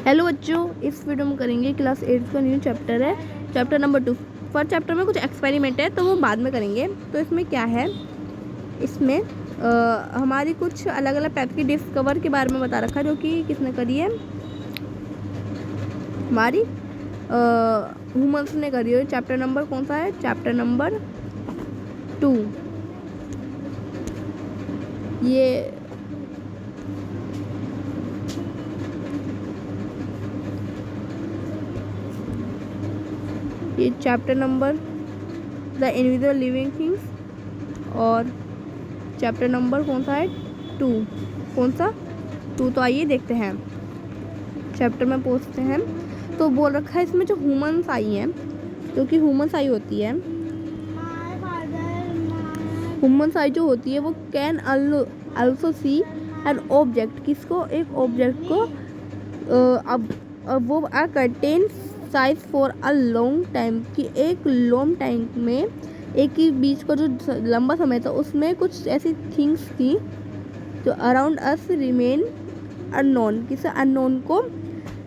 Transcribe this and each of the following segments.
Hello बच्चों, इस video में करेंगे क्लास 8 का न्यू चैप्टर है, चैप्टर नंबर 2। फर्स्ट चैप्टर में कुछ एक्सपेरिमेंट है तो वो बाद में करेंगे। तो इसमें क्या है, इसमें हमारी कुछ अलग अलग टाइप की डिस्कवर के बारे में बता रखा है, जो कि किसने करी है, हमारी ह्यूमंस ने करी है। चैप्टर नंबर कौन सा है? Chapter number 2। ये chapter number the invisible living things, और चैप्टर नंबर कौन सा है? 2। कौन सा? 2। तो आइए देखते हैं, चैप्टर में पहुँचते हैं। तो बोल रखा है इसमें जो ह्यूमंस आई हैं, जो कि ह्यूमंस आई होती है, ह्यूमंस आई जो होती है वो can also see an object, किसको? एक ऑब्जेक्ट को। अब वो contain size for a long time, कि एक लॉन्ग टाइम में, एक ही बीच का जो लंबा समय था उसमें कुछ ऐसी थिंग्स थी जो अराउंड अस रिमेन अननोन, किसी अननोन को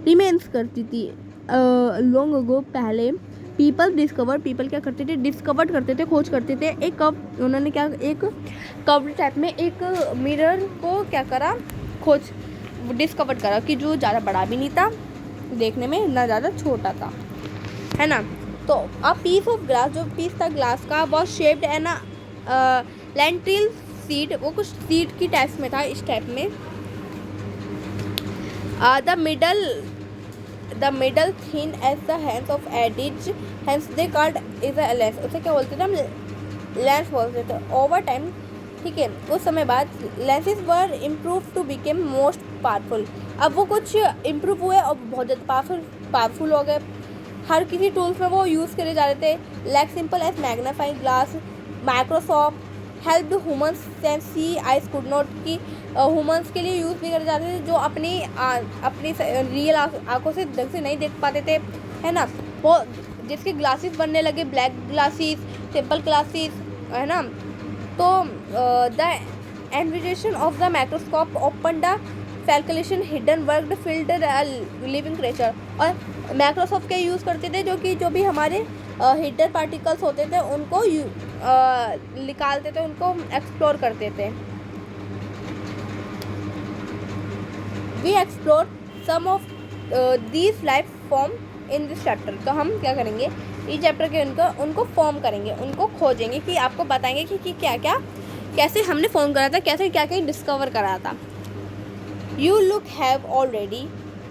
रिमेन्स करती थी लॉन्ग अगो, पहले। पीपल क्या करते थे? डिस्कवर करते थे, खोज करते थे। एक कप उन्होंने क्या, एक कप टाइप में एक मिरर को क्या करा, खोज डिस्कवर करा, कि जो ज़्यादा बड़ा भी नहीं था देखने में, ना ज़्यादा छोटा था, है ना। तो अ पीस ऑफ ग्लास, जो पीस था ग्लास का, was shaped an lentil seed, वो कुछ सीड की टाइप में था, इस टाइप में। The middle thin edge the hands of edges, hands they called is a lens, उसे क्या बोलते थे हम? लेंस बोलते थे। ओवर टाइम, ठीक है, उस समय बाद lenses were improve to became most powerful. अब वो कुछ इम्प्रूव हुए और बहुत ज़्यादा पावरफुल हो गए। हर किसी टूल्स में वो यूज़ करे जा रहे थे। Like simple as magnifying glass, Microsoft help humans sense see eyes could not, की ह्यूमंस के लिए यूज़ भी करे जाते थे जो अपनी रियल आंखों से ढंग से नहीं देख पाते थे, है ना। वो जिसके ग्लासेस बनने लगे, ब्लैक ग्लासेस, सिंपल ग्लासेस, है ना। तो the invention of the microscope open the calculation hidden work field living creature. और माइक्रोसॉफ्ट के यूज़ करते थे, जो भी हमारे हिडन पार्टिकल्स होते थे उनको निकालते थे, उनको एक्सप्लोर करते थे। We explore some of these life form in this chapter. तो हम क्या करेंगे, इस चैप्टर के उनको फॉर्म करेंगे, उनको खोजेंगे, कि आपको बताएंगे कि क्या क्या, कैसे हमने फॉर्म करा था, कैसे क्या क्या डिस्कवर करा था। यू लुक हैव ऑलरेडी,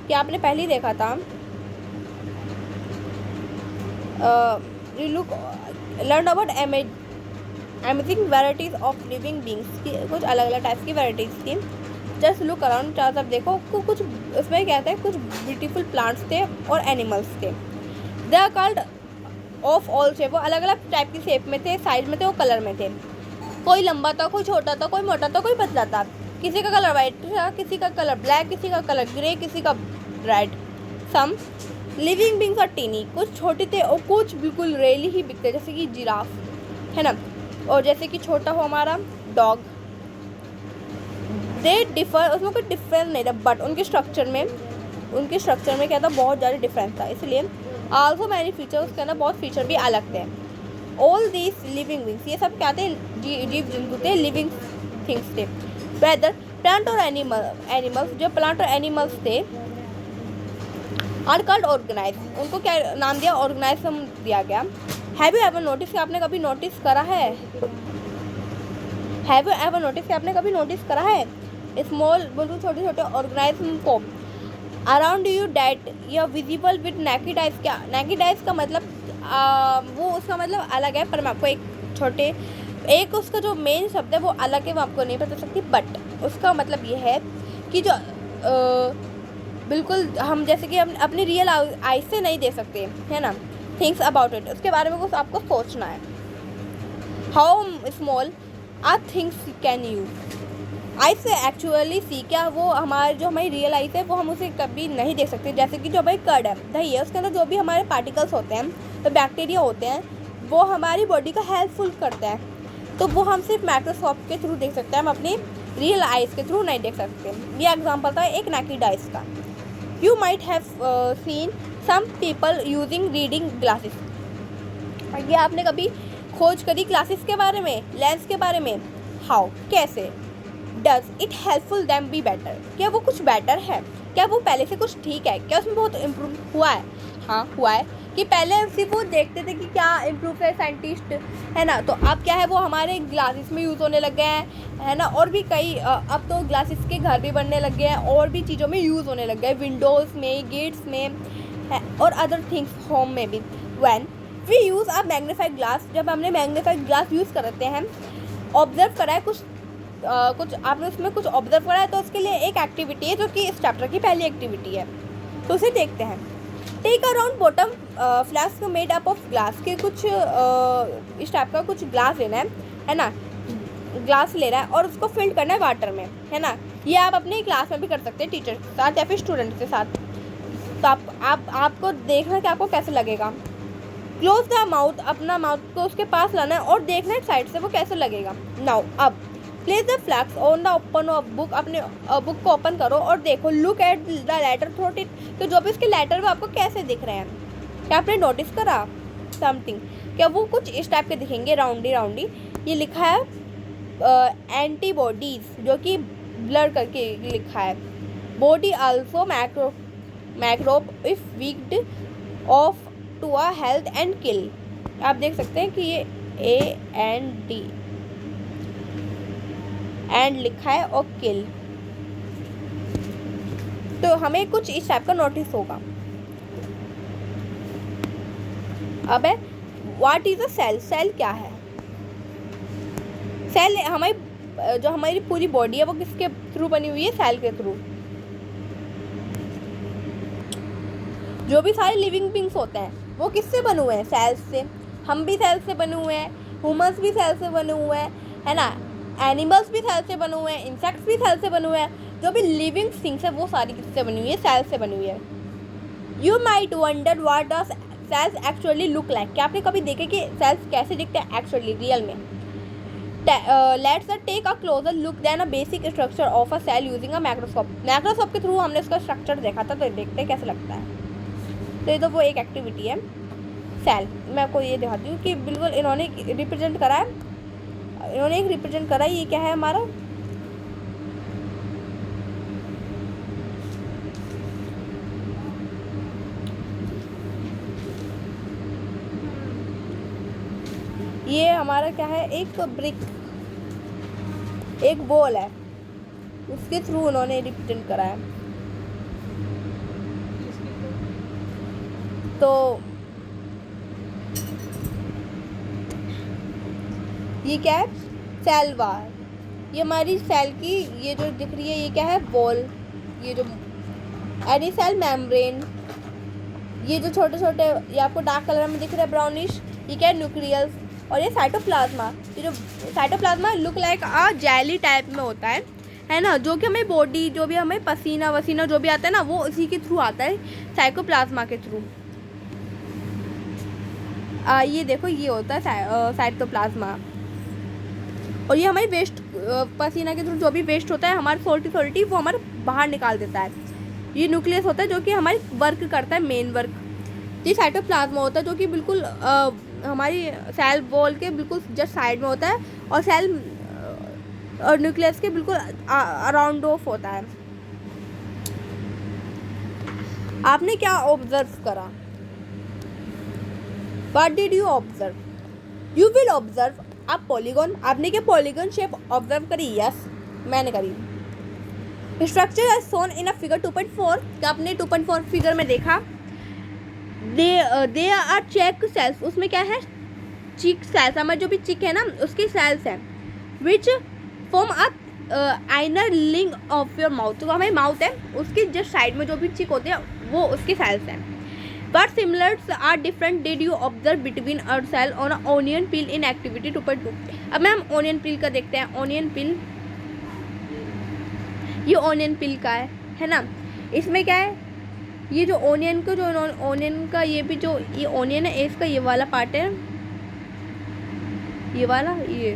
क्या आपने पहले ही देखा था। You look learn about amazing varieties of living beings, की कुछ अलग अलग टाइप्स की वेराइटीज़ थी। जस्ट लुक अराउंड, चारों तरफ देखो, कुछ उसमें क्या था, कुछ ब्यूटीफुल प्लांट्स थे और एनिमल्स थे। They are called of all shape, वो अलग अलग टाइप की शेप में थे, साइज में थे, वो कलर में थे। कोई लंबा था, कोई छोटा था, कोई मोटा था, कोई पतला था। किसी का कलर वाइट था, किसी का कलर ब्लैक, किसी का कलर ग्रे, किसी का रेड। सम लिविंग बींग्स और टीनी, कुछ छोटे थे और कुछ बिल्कुल रेयरली ही बिकते, जैसे कि जिराफ, है ना, और जैसे कि छोटा हो हमारा डॉग। दे डिफर, उसमें कोई डिफरेंस नहीं था, बट उनके स्ट्रक्चर में क्या था, बहुत ज़्यादा डिफरेंस था। इसलिए आल्सो मैनी फीचर्स, उसके अंदर बहुत फीचर भी अलग थे। ऑल दीज लिविंग बींग्स, ये सब क्या थे? जीव जंतु थे, लिविंग थिंग्स थे। वेदर प्लांट और एनिमल्स, जो प्लांट और एनिमल्स थे, आर कॉल्ड ऑर्गेनाइज, उनको क्या नाम दिया? ऑर्गेनाइजम दिया गया। हैव यू एवर नोटिस, कि आपने कभी नोटिस करा है? हैव यू एवर नोटिस, कि आपने कभी नोटिस करा है स्मॉल, बिल्कुल छोटे छोटे ऑर्गेनाइज्म को around you that you visible with naked eyes. क्या नेकेड आइज का मतलब? वो उसका मतलब अलग है, पर मैं आपको एक उसका जो मेन शब्द है वो अलग है, वो आपको नहीं बता सकती, बट उसका मतलब ये है कि जो बिल्कुल हम, जैसे कि हम अपनी रियल आइज से नहीं देख सकते, है ना। थिंक्स अबाउट इट, उसके बारे में कुछ आपको सोचना है। How small are things can you eyes से एक्चुअली सी, क्या वो हमारी रियल आइज है वो हम उसे कभी नहीं देख सकते। जैसे कि जो हमारी कर्ड है, दही है, उसके अंदर जो भी हमारे पार्टिकल्स होते हैं, तो बैक्टीरिया होते हैं, वो हमारी बॉडी का हेल्पफुल करते हैं, तो वो हम सिर्फ माइक्रोस्कोप के थ्रू देख सकते हैं, हम अपनी रियल आइज के थ्रू नहीं देख सकते। ये एग्जांपल था एक नेकेड आइज का। You might have seen some people using reading glasses. ये आपने कभी खोज करी ग्लासेस के बारे में, लेंस के बारे में? हाउ, कैसे? Does it helpful them be better, क्या वो कुछ बेटर है, क्या वो पहले से कुछ ठीक है, क्या उसमें बहुत इम्प्रूव हुआ है? हाँ हुआ है, कि पहले सिर्फ वो देखते थे कि क्या इम्प्रूव है साइंटिस्ट, है ना, तो अब क्या है वो हमारे ग्लासेस में यूज़ होने लग गए हैं, है ना, और भी कई अब तो ग्लासेस के घर भी बनने लग गए हैं और भी चीज़ों में यूज़ होने लग गए, विंडोज़ में, गेट्स में है, और अदर थिंग्स होम में भी। When we use a magnified glass, जब हमने मैग्नीफाइड ग्लास यूज़ करते हैं, ऑब्जर्व करा है कुछ आपने उसमें कुछ ऑब्जर्व करा है, तो उसके लिए एक एक्टिविटी है जो कि इस चैप्टर की पहली एक्टिविटी है, तो उसे देखते हैं। Take around bottom flask made up of glass के कुछ इस टाइप का कुछ ग्लास लेना है ना, ग्लास लेना है और उसको फिल करना है वाटर में, है ना। ये आप अपनी क्लास में भी कर सकते हैं टीचर के साथ या फिर स्टूडेंट के साथ। तो आपको देखना कि आपको कैसे लगेगा। क्लोज द माउथ, अपना माउथ को उसके पास लाना है और देखना है साइड से वो कैसे लगेगा। नाउ अब place the flask on the open of book, अपने बुक को ओपन करो और देखो, look at the letter throat it, तो जो भी उसके लेटर वो आपको कैसे दिख रहे हैं, क्या आपने नोटिस करा समथिंग, क्या वो कुछ इस टाइप के दिखेंगे, राउंडी। ये लिखा है एंटीबॉडीज, जो कि ब्लर करके लिखा है। Body also microbe if wicked off to a health and kill. आप देख सकते हैं कि ये AND एंड लिखा है और किल, तो हमें कुछ इस टाइप का नोटिस होगा। अब है what is a cell, cell क्या है? सेल हमारी जो हमारी पूरी बॉडी है वो किसके थ्रू बनी हुई है? सेल के थ्रू। जो भी सारे लिविंग बींग्स होते हैं वो किससे बने हुए हैं? सेल्स से। हम भी सेल से बने हुए हैं, ह्यूमंस भी सेल से बने हुए हैं, है ना, एनिमल्स भी सेल से बने हुए हैं, इंसेक्ट्स भी सेल से बने हुए हैं, जो भी लिविंग थिंग्स है वो सारी किससे बनी हुई है? सेल से बनी हुई है। You might wonder what does cells actually look like, क्या आपने कभी देखे कि सेल्स कैसे दिखते हैं एक्चुअली रियल में? Let's take a closer look then a basic structure of a cell using a microscope. Microscope के थ्रू हमने उसका स्ट्रक्चर देखा था, तो देखते हैं कैसे लगता है। तो ये तो वो एक एक्टिविटी है सेल। मैं आपको ये दिखाती हूँ कि बिल्कुल इन्होंने रिप्रेजेंट करा है, इन्होंने एक रिप्रेजेंट करा है। ये क्या है हमारा? ये हमारा क्या है? एक ब्रिक, एक बॉल है, उसके थ्रू उन्होंने रिप्रेजेंट करा है। तो ये क्या है? सेल वार। ये हमारी सेल की ये जो दिख रही है ये क्या है? वॉल। ये जो एडी सेल मेम्ब्रेन, ये जो छोटे छोटे ये आपको डार्क कलर में दिख रहा है ब्राउनिश, ये क्या है? न्यूक्लियस। और ये साइटोप्लाज्मा, ये जो cytoplasm look like a jelly type में होता है ना, जो कि हमें बॉडी, जो भी हमें पसीना वसीना जो भी आता है ना, वो उसी के थ्रू आता है, साइटोप्लाज्मा के थ्रू। ये देखो, ये होता है साइटोप्लाज्मा। और ये हमारी वेस्ट, पसीना के थ्रू जो भी वेस्ट होता है हमारी सोल्टी वो हमारे बाहर निकाल देता है। ये न्यूक्लियस होता है जो कि हमारी वर्क करता है, मेन वर्क। ये साइटोप्लाज्मा होता है जो कि बिल्कुल हमारी सेल वॉल के बिल्कुल जस्ट साइड में होता है, और सेल और न्यूक्लियस के बिल्कुल अराउंड ऑफ होता है। आपने क्या ऑब्जर्व करा? What did you observe? You will observe a polygon. आपने क्या पॉलीगन शेप ऑब्जर्व करी? यस, मैंने करी। Structure as shown in a figure 2.4, क्या आपने 2.4 फिगर में देखा? दे आर चेक सेल्स, उसमें क्या है? चिक सेल्स, हमारे जो भी चिक है ना उसके सेल्स हैं, विच फॉर्म अ आइनर लिंग ऑफ योर माउथ। तो हमारे माउथ है उसके जस्ट साइड में जो भी चिक होते हैं वो उसके सेल्स हैं। What similarities are different did you observe between a cell on an onion peel in activity 2.2? अब मैं हम ऑनियन पील का देखते हैं। ऑनियन पील, ये ऑनियन पील का है ना। इसमें क्या है? ये जो ऑनियन को, जो ऑनियन का ये भी जो ये ऑनियन है इसका ये वाला पार्ट है, ये वाला, ये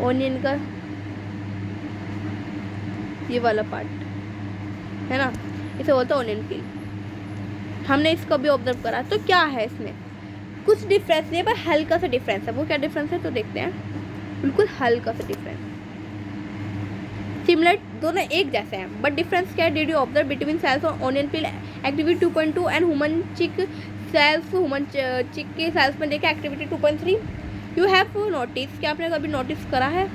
ऑनियन का ये वाला पार्ट, है ना, इसे बोलते हैं ओनियन पील। हमने इसको भी ऑब्जर्व करा, तो क्या है इसमें कुछ डिफरेंस नहीं है, पर हल्का सा डिफरेंस है। वो क्या डिफरेंस है तो देखते हैं, बिल्कुल हल्का सा डिफरेंस। सिमिलर, दोनों एक जैसे हैं, बट डिफरेंस क्या है? Did you observe between cells और onion peel activity 2.2 and human cheek cells? Human cheek के सेल्स में देखा एक्टिविटी 2.3। यू हैव नोटिस, क्या आपने कभी नोटिस करा है?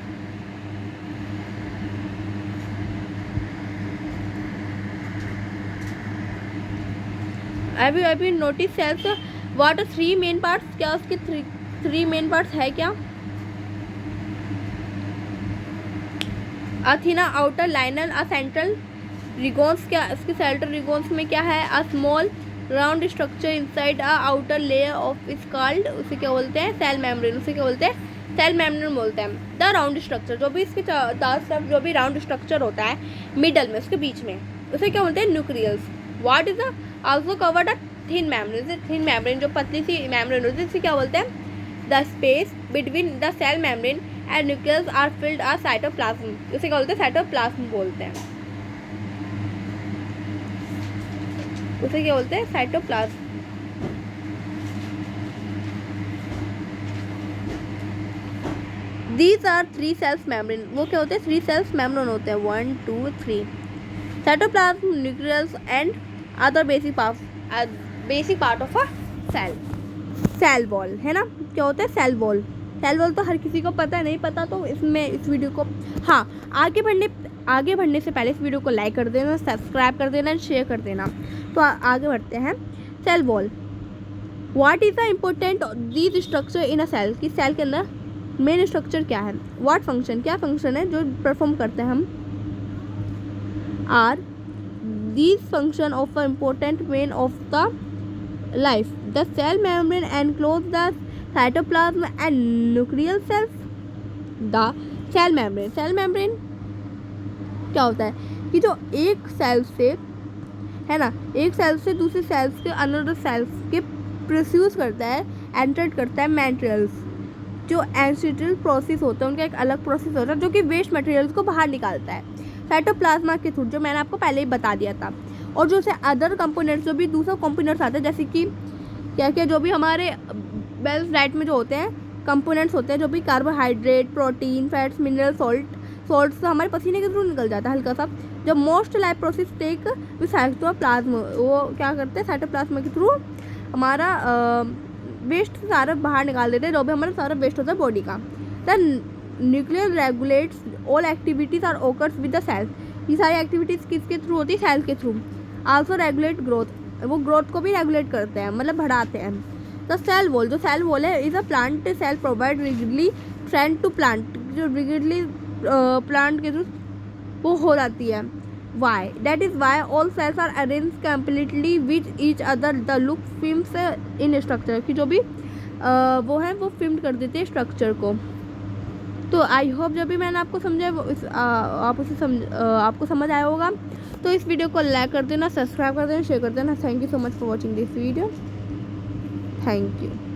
अभी notice cells what are 3 main parts? क्या उसके थ्री मेन पार्ट्स है क्या? A thin outer liner, a central regions, क्या इसके सेंट्रल रिगोन्स में क्या है? A small round structure inside a outer layer of is called, उसे क्या बोलते हैं? Cell membrane. उसे क्या बोलते हैं? सेल मेम्ब्रेन बोलते हैं। द राउंड स्ट्रक्चर, जो भी इसके तरफ जो भी राउंड स्ट्रक्चर होता है मिडल में, उसके बीच में, उसे क्या बोलते हैं? Nucleus. What is the also covered a thin membrane, thin membrane जो पतली सी मेम्ब्रेन होती है, इसे क्या बोलते हैं? The space between the cell membrane and nucleus are filled a cytoplasm, उसे क्या बोलते हैं? साइटोप्लाज्म बोलते हैं। उसे क्या बोलते हैं? Cytoplasm. These are 3 cells membrane, वो क्या होते हैं? 3 सेल्स मेम्ब्रेन होते हैं, 1 2 3। Cytoplasm, nucleus and other basic part of a cell. Cell wall, है ना, क्या होता है? Cell wall. सेल वॉल तो हर किसी को पता है, नहीं पता तो इसमें इस वीडियो को, हाँ, आगे बढ़ने से पहले इस वीडियो को लाइक कर देना, सब्सक्राइब कर देना, शेयर कर देना। तो आगे बढ़ते हैं। Cell wall, what is the important these structure in a cell, कि सेल के अंदर मेन स्ट्रक्चर क्या है? व्हाट फंक्शन, क्या फंक्शन है जो परफॉर्म करते हैं हम? Are these function of a important main of the life. The cell membrane encloses the cytoplasm and nuclear cells. The cell membrane क्या होता है? कि जो एक सेल से, है ना, एक सेल से दूसरे सेल्स के अनदर सेल्स के प्रोड्यूस करता है, एंटर्ड करता है मटेरियल्स, जो एंसिटल प्रोसेस होता है, उनका एक अलग प्रोसेस होता है जो कि वेस्ट मटेरियल्स को बाहर निकालता है साइटोप्लाज्मा के थ्रू, जो मैंने आपको पहले ही बता दिया था। और जो से अदर कंपोनेंट्स, जो भी दूसरा कंपोनेंट्स आते हैं, जैसे कि क्या क्या जो भी हमारे बैलेंस डाइट में जो होते हैं कंपोनेंट्स होते हैं, जो भी carbohydrate, protein, fats, mineral, salts हमारे पसीने के थ्रू निकल जाता है हल्का सा। जब most life process take with cytoplasm, वो क्या करते हैं? साइटोप्लाज्मा के थ्रू हमारा वेस्ट सारा बाहर निकाल देते हैं, जो भी हमारा सारा वेस्ट होता है बॉडी का। The nucleus regulates all activities are occurs with the cells, ये सारी एक्टिविटीज़ किसके थ्रू होती है? सेल के थ्रू। आल्सो रेगुलेट ग्रोथ, वो ग्रोथ को भी रेगुलेट करते हैं, मतलब बढ़ाते हैं। तो सेल वॉल, जो सेल वॉल है, is a plant cell provide rigidly trend to plant, जो रिगिडली प्लांट के थ्रू वो हो जाती है। Why? That is why all cells are arrange completely with each other the look films in structure, की जो भी वो है वो फिल्म कर देते हैं स्ट्रक्चर को। तो आई होप जब भी मैंने आपको समझाया आपको समझ आया होगा। तो इस वीडियो को लाइक कर देना, सब्सक्राइब कर देना, शेयर कर देना। Thank you so much for watching this video. Thank you.